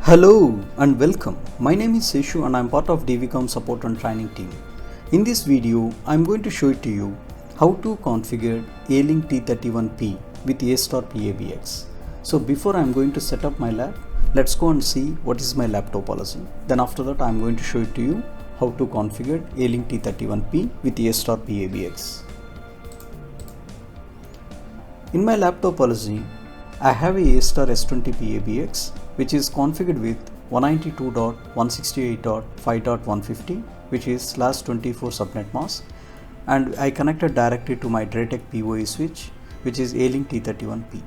Hello and welcome. My name is Seshu and I am part of DVCOM support and training team. In this video, I am going to show it to you how to configure Yealink T31P with A*PABX. So before I am going to set up my lab, let's go and see what is my lab topology. Then after that I am going to show it to you how to configure Yealink T31P with A*PABX. In my lab topology, I have a A*S20P ABX which is configured with 192.168.5.150 which is /24 subnet mask, and I connected directly to my DirectX PoE switch which is Yealink T31P.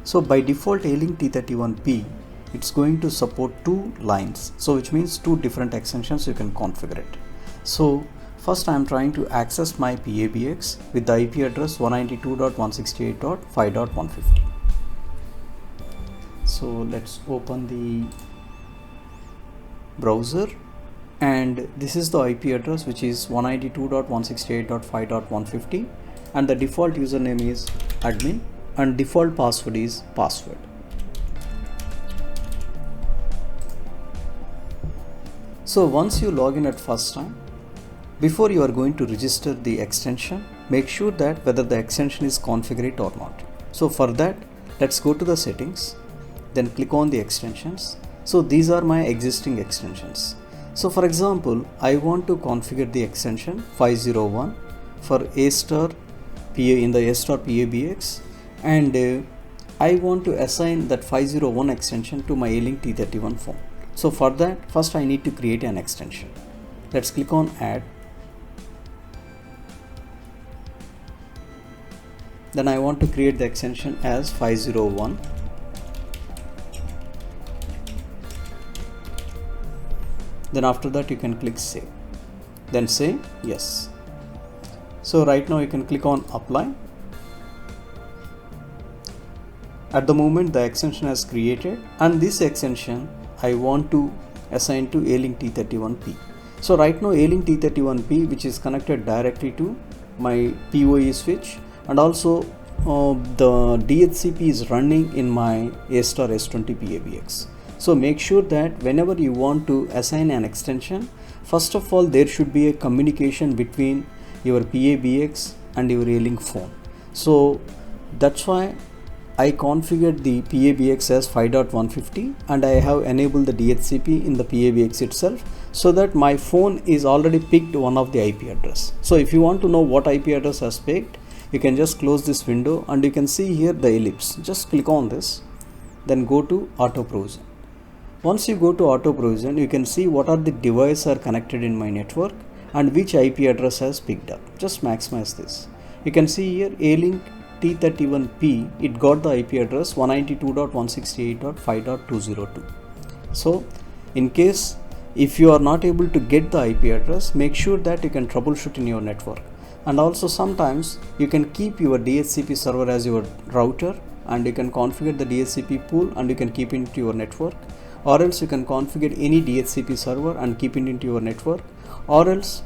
So by default Yealink T31P it's going to support two lines, so which means two different extensions you can configure it. So first I am trying to access my PABX with the IP address 192.168.5.150. So let's open the browser, and this is the IP address which is 192.168.5.150, and the default username is admin and default password is password. So once you log in at first time, before you are going to register the extension, make sure that whether the extension is configured or not. So for that, let's go to the settings, then click on the extensions. So these are my existing extensions. So for example, I want to configure the extension 501 for A*PA in the A*PABX, and I want to assign that 501 extension to my Yealink T31 phone. So for that, first I need to create an extension. Let's click on add. Then I want to create the extension as 501. Then after that you can click save, then say yes. So right now you can click on apply. At the moment the extension has created, and this extension I want to assign to Yealink T31P. So right now Yealink T31P, which is connected directly to my PoE switch, and also the DHCP is running in my A*S20P ABX. So make sure that whenever you want to assign an extension, first of all there should be a communication between your PABX and your Yealink phone. So that's why I configured the PABX as 5.150 and I have enabled the DHCP in the PABX itself, so that my phone is already picked one of the IP address. So if you want to know what IP address has picked, you can just close this window and you can see here the ellipse. Just click on this, then go to auto provision. Once you go to auto provision, you can see what are the devices are connected in my network and which IP address has picked up. Just maximize this. You can see here Yealink T31P, it got the IP address 192.168.5.202. So in case if you are not able to get the IP address, make sure that you can troubleshoot in your network. And also sometimes you can keep your DHCP server as your router, and you can configure the DHCP pool and you can keep it into your network, or else you can configure any DHCP server and keep it into your network, or else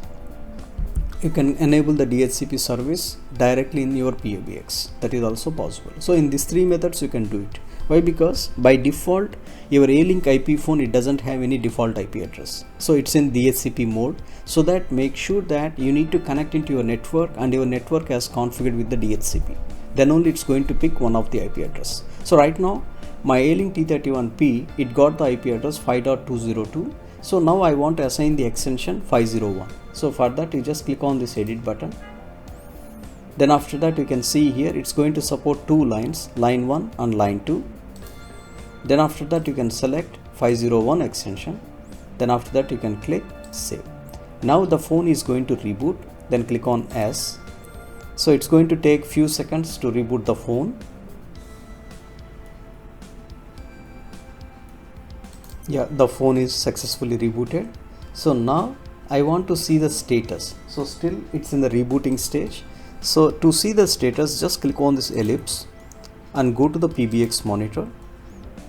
you can enable the DHCP service directly in your PABX. That is also possible. So in these three methods you can do it. Why? Because by default your Yealink IP phone, it doesn't have any default IP address, so it's in DHCP mode. So that make sure that you need to connect into your network and your network has configured with the DHCP, then only it's going to pick one of the IP address. So right now my Yealink T31P, it got the IP address 5.202. So now I want to assign the extension 501. So for that you just click on this edit button. Then after that you can see here it's going to support two lines, line 1 and line 2. Then after that you can select 501 extension. Then after that you can click save. Now the phone is going to reboot. Then click on S. So it's going to take few seconds to reboot the phone. Yeah, the phone is successfully rebooted. So now I want to see the status. So still it's in the rebooting stage. So to see the status, just click on this ellipse and go to the PBX monitor,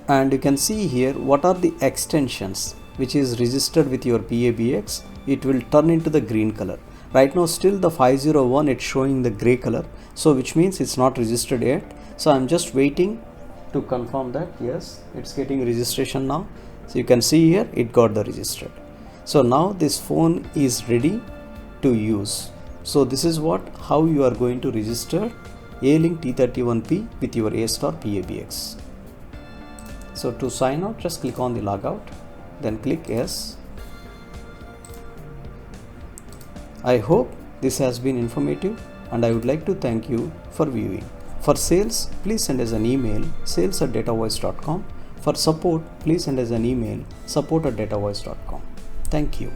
and you can see here what are the extensions which is registered with your PABX. It will turn into the green color. Right now still the 501, it's showing the gray color, so which means it's not registered yet. So I'm just waiting to confirm that yes, it's getting registration now. So you can see here it got the registered. So now this phone is ready to use. So this is how you are going to register Yealink T31P with your A-Star PABX. So to sign out, just click on the logout, then click yes. I hope this has been informative, and I would like to thank you for viewing. For sales, please send us an email sales@datavoice.com. For support, please send us an email support@datavoice.com. Thank you.